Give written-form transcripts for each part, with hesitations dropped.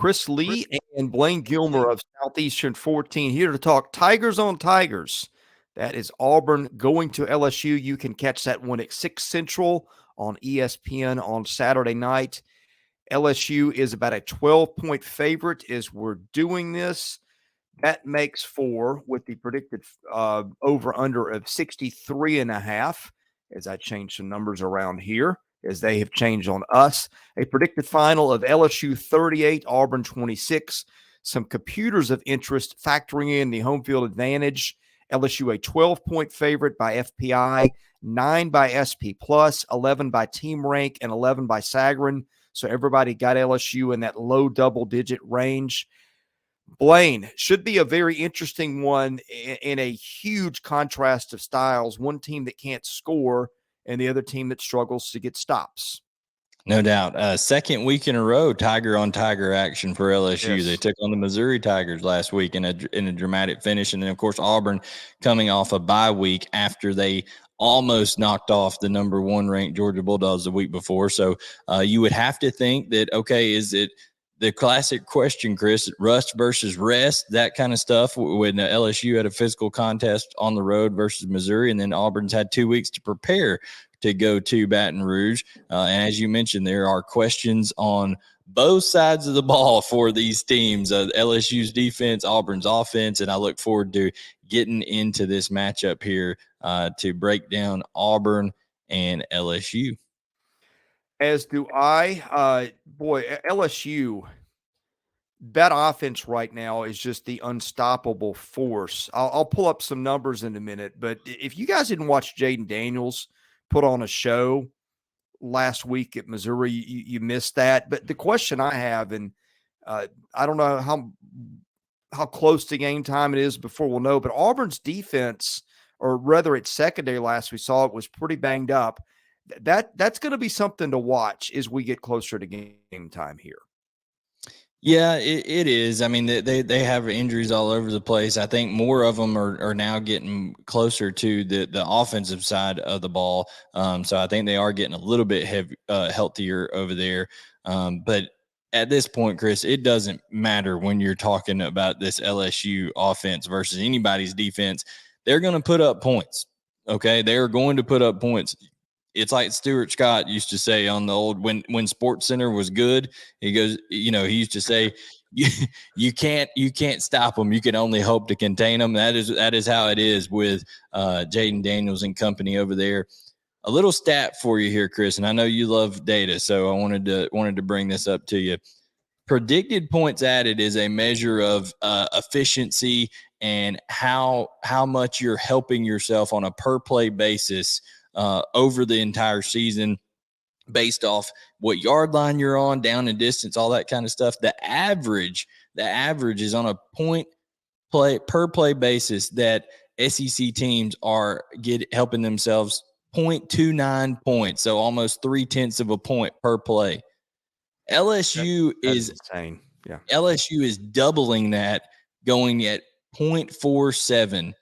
Chris Lee and Blayne Gilmer of Southeastern 14 here to talk Tigers on Tigers. That is Auburn going to LSU. You can catch that one at 6 Central on ESPN on Saturday night. LSU is about a 12-point favorite as we're doing this. That makes for, with the predicted over-under of 63.5, as I change some numbers around here, as they have changed on us. A predicted final of LSU 38, Auburn 26. Some computers of interest factoring in the home field advantage. LSU a 12-point favorite by FPI, 9 by SP+, 11 by Team Rank, and 11 by Sagarin. So everybody got LSU in that low double-digit range. Blayne, should be a very interesting one in a huge contrast of styles. One team that can't score and the other team that struggles to get stops. No doubt. Second week in a row, Tiger on Tiger action for LSU. Yes. They took on the Missouri Tigers last week in a dramatic finish. And then, of course, Auburn coming off a bye week after they almost knocked off the number 1 ranked Georgia Bulldogs the week before. So you would have to think that, okay, is it the classic question, Chris, rust versus rest, that kind of stuff, when LSU had a physical contest on the road versus Missouri, and then Auburn's had 2 weeks to prepare to go to Baton Rouge. And as you mentioned, there are questions on both sides of the ball for these teams, LSU's defense, Auburn's offense, and I look forward to getting into this matchup here to break down Auburn and LSU. As do I. LSU, that offense right now is just the unstoppable force. I'll pull up some numbers in a minute, but if you guys didn't watch Jayden Daniels put on a show last week at Missouri, you missed that. But the question I have, and I don't know how close to game time it is before we'll know, but Auburn's defense, or rather its secondary last we saw it, was pretty banged up. That's going to be something to watch as we get closer to game time here. Yeah, it is. I mean, they have injuries all over the place. I think more of them are now getting closer to the offensive side of the ball. So I think they are getting a little bit healthier over there. But at this point, Chris, it doesn't matter when you're talking about this LSU offense versus anybody's defense. They're going to put up points. Okay, they're going to put up points. It's like Stuart Scott used to say on the old, when Sports Center was good, he goes, he used to say, you can't stop them. You can only hope to contain them. That is how it is with Jayden Daniels and company over there. A little stat for you here, Chris, and I know you love data, so I wanted to bring this up to you. Predicted points added is a measure of efficiency and how much you're helping yourself on a per play basis over the entire season, based off what yard line you're on, down and distance, all that kind of stuff. The average is on a per play basis that SEC teams are helping themselves 0.29 points, so almost 0.3 of a point per play. LSU is insane. Yeah, LSU is doubling that, going at 0.47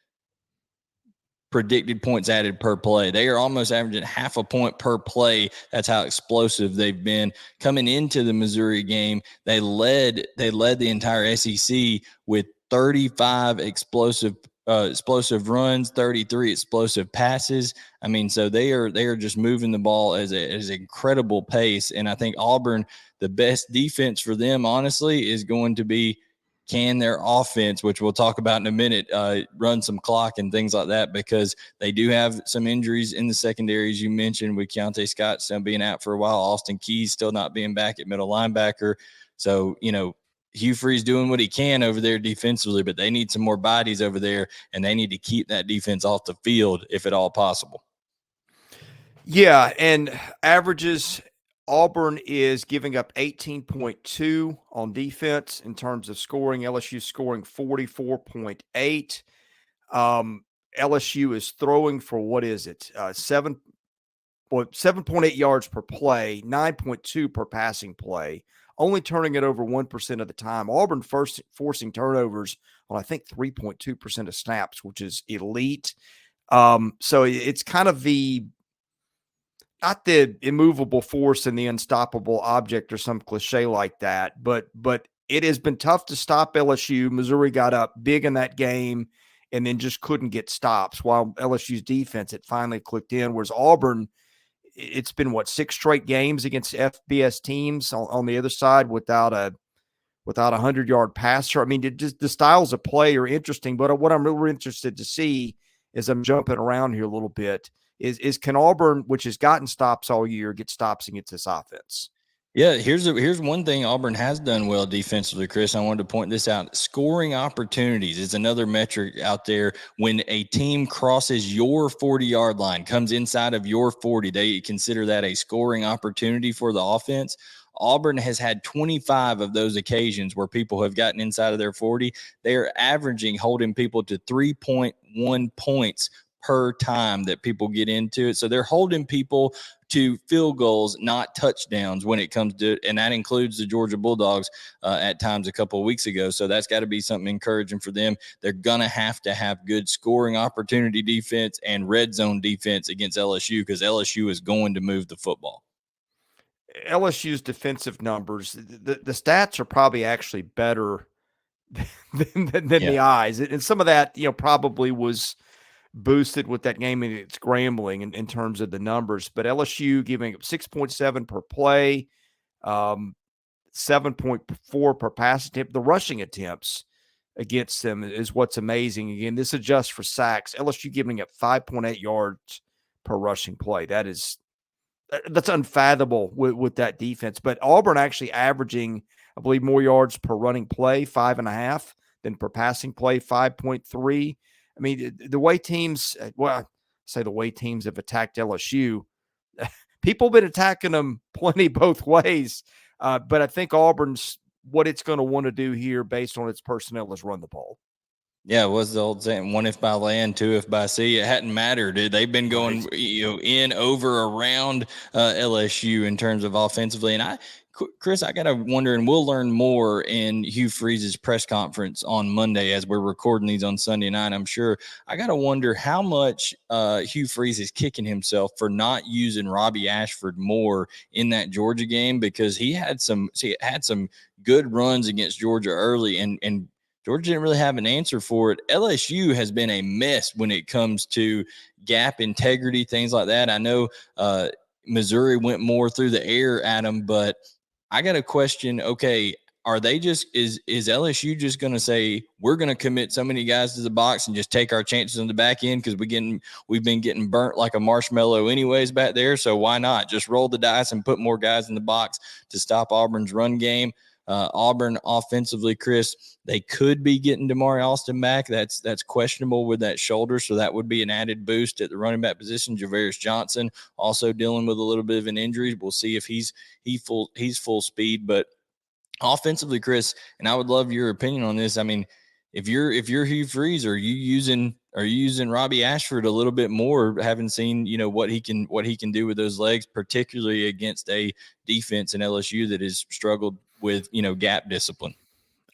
predicted points added per play. They are almost averaging half a point per play. That's how explosive they've been. Coming into the Missouri game, they led the entire SEC with 35 explosive runs, 33 explosive passes. I mean, so they are just moving the ball as an incredible pace. And I think Auburn, the best defense for them, honestly, is going to be, can their offense, which we'll talk about in a minute, run some clock and things like that, because they do have some injuries in the secondary, as you mentioned, with Keontae Scott still being out for a while, Austin Keys still not being back at middle linebacker. So, Hugh Freeze doing what he can over there defensively, but they need some more bodies over there, and they need to keep that defense off the field if at all possible. Yeah, and averages, Auburn is giving up 18.2 on defense in terms of scoring. LSU scoring 44.8. LSU is throwing for, what is it? 7.8 yards per play, 9.2 per passing play, only turning it over 1% of the time. Auburn forcing turnovers on, I think, 3.2% of snaps, which is elite. So it's kind of not the immovable force and the unstoppable object or some cliche like that, but it has been tough to stop LSU. Missouri got up big in that game and then just couldn't get stops, while LSU's defense, it finally clicked in. Whereas Auburn, it's been, 6 straight games against FBS teams on the other side without a 100-yard passer. I mean, the styles of play are interesting, but what I'm really interested to see, is I'm jumping around here a little bit, is can Auburn, which has gotten stops all year, get stops against this offense? Yeah, here's one thing Auburn has done well defensively, Chris. I wanted to point this out. Scoring opportunities is another metric out there. When a team crosses your 40-yard line, comes inside of your 40, they consider that a scoring opportunity for the offense. Auburn has had 25 of those occasions where people have gotten inside of their 40. They are averaging holding people to 3.1 points per time that people get into it. So they're holding people to field goals, not touchdowns when it comes to, and that includes the Georgia Bulldogs at times a couple of weeks ago. So that's got to be something encouraging for them. They're going to have good scoring opportunity defense and red zone defense against LSU, because LSU is going to move the football. LSU's defensive numbers, the stats are probably actually better than the eyes. And some of that, probably was boosted with that game and it's scrambling in terms of the numbers. But LSU giving up 6.7 per play, 7.4 per pass attempt. The rushing attempts against them is what's amazing. Again, this adjusts for sacks. LSU giving up 5.8 yards per rushing play. That's unfathomable with that defense. But Auburn actually averaging, I believe, more yards per running play, 5.5, than per passing play, 5.3. I mean, the way teams, the way teams have attacked LSU, people have been attacking them plenty both ways. But I think Auburn's, what it's going to want to do here based on its personnel, is run the ball. Yeah, it was the old saying, 1 if by land, 2 if by sea. It hadn't mattered. They've been going, in, over, around LSU in terms of offensively. And Chris, I got to wonder, and we'll learn more in Hugh Freeze's press conference on Monday as we're recording these on Sunday night, I'm sure. I got to wonder how much Hugh Freeze is kicking himself for not using Robbie Ashford more in that Georgia game, because he had some good runs against Georgia early, and Georgia didn't really have an answer for it. LSU has been a mess when it comes to gap integrity, things like that. I know Missouri went more through the air at them, but I got a question. Okay, are they just is LSU just going to say we're going to commit so many guys to the box and just take our chances on the back end because we've been getting burnt like a marshmallow anyways back there, so why not just roll the dice and put more guys in the box to stop Auburn's run game? Auburn offensively, Chris, they could be getting Damari Alston back. That's questionable with that shoulder, so that would be an added boost at the running back position. Javarius Johnson also dealing with a little bit of an injury. We'll see if he's full speed. But offensively, Chris, and I would love your opinion on this. I mean, if you're Hugh Freeze, are you using Robbie Ashford a little bit more, having seen what he can do with those legs, particularly against a defense in LSU that has struggled with gap discipline?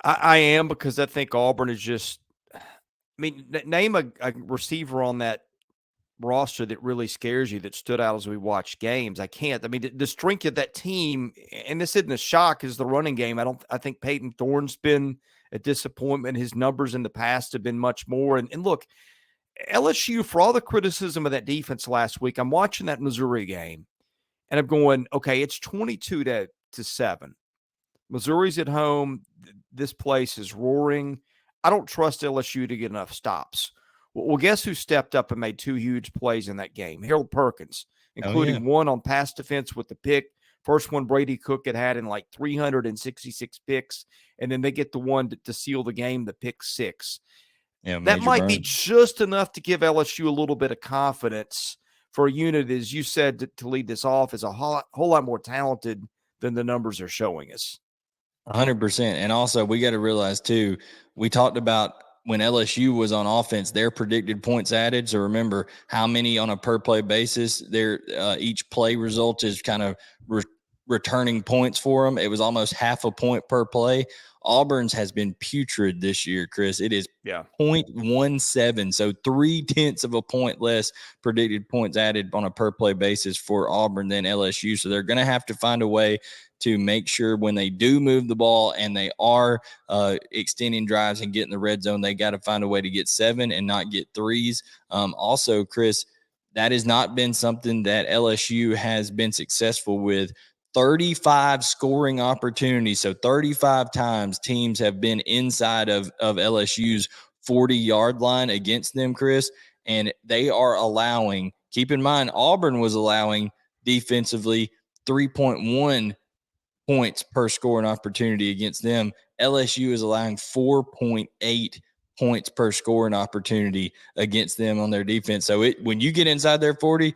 I am, because I think Auburn is just, I mean, name a receiver on that roster that really scares you, that stood out as we watched games. I can't. I mean, the strength of that team, and this isn't a shock, is the running game. I think Payton Thorne's been a disappointment. His numbers in the past have been much more. And look, LSU, for all the criticism of that defense last week, I'm watching that Missouri game and I'm going, okay, it's 22-7. Missouri's at home. This place is roaring. I don't trust LSU to get enough stops. Well, guess who stepped up and made 2 huge plays in that game? Harold Perkins, including one on pass defense with the pick. First one Brady Cook had in like 366 picks, and then they get the one to seal the game, the pick 6. Yeah, that might be just enough to give LSU a little bit of confidence for a unit, as you said, to lead this off, is a whole lot more talented than the numbers are showing us. 100%. And also, we got to realize too, we talked about when LSU was on offense, their predicted points added. So remember how many on a per play basis, their each play result is kind of returning points for them. It was almost half a point per play. Auburn's has been putrid this year, Chris. It is 0.17, so 0.3 of a point less predicted points added on a per play basis for Auburn than LSU. So they're going to have to find a way to make sure when they do move the ball and they are extending drives and getting the red zone, they got to find a way to get 7 and not get 3s. Also, Chris, that has not been something that LSU has been successful with. 35 scoring opportunities. So 35 times teams have been inside of LSU's 40-yard line against them, Chris. And they are allowing, keep in mind, Auburn was allowing defensively 3.1 points per scoring opportunity against them. LSU is allowing 4.8 points per scoring opportunity against them on their defense. So when you get inside their 40,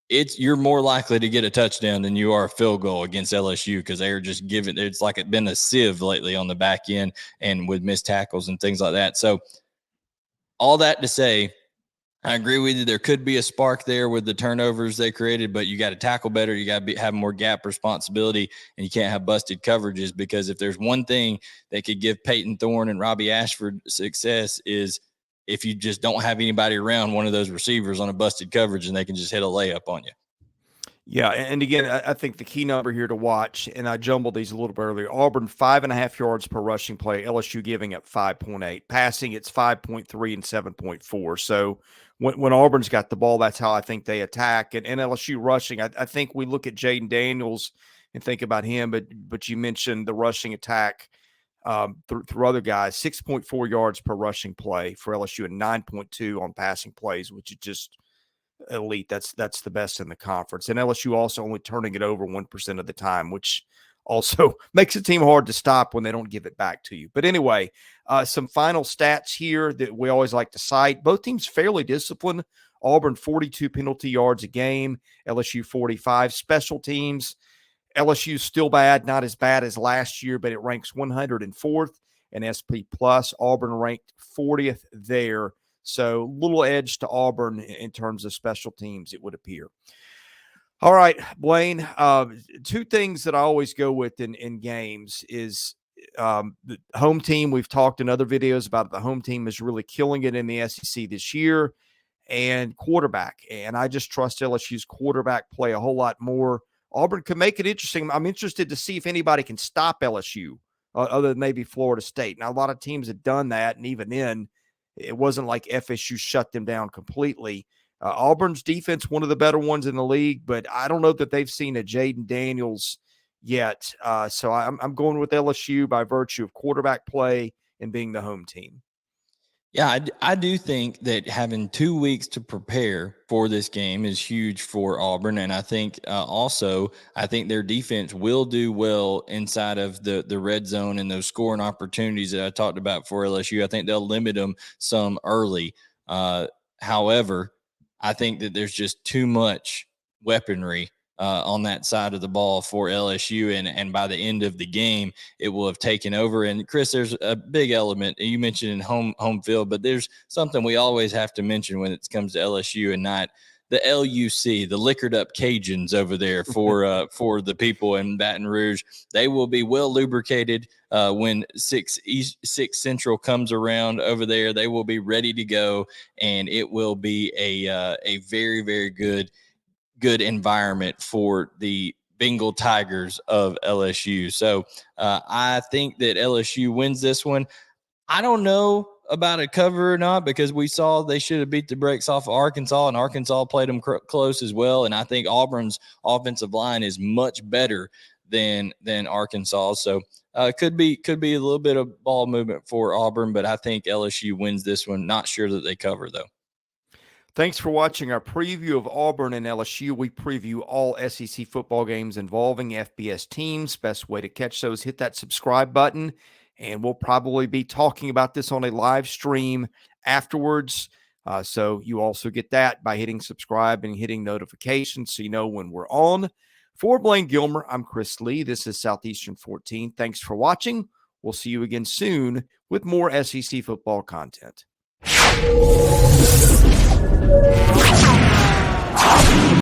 you're more likely to get a touchdown than you are a field goal against LSU, because they are just giving, it's like it's been a sieve lately on the back end and with missed tackles and things like that. So all that to say, I agree with you. There could be a spark there with the turnovers they created, but you got to tackle better. You got to have more gap responsibility, and you can't have busted coverages, because if there's one thing that could give Payton Thorne and Robbie Ashford success is if you just don't have anybody around one of those receivers on a busted coverage and they can just hit a layup on you. Yeah, and again, I think the key number here to watch, and I jumbled these a little bit earlier, Auburn 5.5 yards per rushing play, LSU giving up 5.8. Passing, it's 5.3 and 7.4. So when Auburn's got the ball, that's how I think they attack. And LSU rushing, I think we look at Jayden Daniels and think about him, but you mentioned the rushing attack through other guys, 6.4 yards per rushing play for LSU and 9.2 on passing plays, which is just elite. That's the best in the conference. And LSU also only turning it over 1% of the time, which also makes the team hard to stop when they don't give it back to you. But anyway, some final stats here that we always like to cite. Both teams fairly disciplined. Auburn 42 penalty yards a game, LSU 45. Special teams, LSU still bad, not as bad as last year, but it ranks 104th in SP Plus. Auburn ranked 40th there. So little edge to Auburn in terms of special teams, it would appear. All right, Blayne, two things that I always go with in games is the home team. We've talked in other videos about the home team is really killing it in the SEC this year, and quarterback. And I just trust LSU's quarterback play a whole lot more. Auburn could make it interesting. I'm interested to see if anybody can stop LSU other than maybe Florida State. Now, a lot of teams have done that, and even then, it wasn't like FSU shut them down completely. Auburn's defense, one of the better ones in the league, but I don't know that they've seen a Jayden Daniels yet. So I'm going with LSU by virtue of quarterback play and being the home team. Yeah, I do think that having 2 weeks to prepare for this game is huge for Auburn. And I think also, I think their defense will do well inside of the red zone and those scoring opportunities that I talked about for LSU. I think they'll limit them some early. However, I think that there's just too much weaponry on that side of the ball for LSU. And by the end of the game, it will have taken over. And Chris, there's a big element you mentioned in home field, but there's something we always have to mention when it comes to LSU, and not the LUC, the liquored up Cajuns over there for the people in Baton Rouge. They will be well lubricated when 6 Central comes around over there. They will be ready to go, and it will be a very, very good environment for the Bengal Tigers of LSU. So I think that LSU wins this one. I don't know about a cover or not, because we saw they should have beat the brakes off of Arkansas, and Arkansas played them close as well. And I think Auburn's offensive line is much better than Arkansas. So could be a little bit of ball movement for Auburn, but I think LSU wins this one. Not sure that they cover, though. Thanks for watching our preview of Auburn and LSU. We preview all SEC football games involving FBS teams. Best way to catch those, hit that subscribe button, and we'll probably be talking about this on a live stream afterwards. So you also get that by hitting subscribe and hitting notifications so you know when we're on. For Blayne Gilmer, I'm Chris Lee. This is Southeastern 14. Thanks for watching. We'll see you again soon with more SEC football content.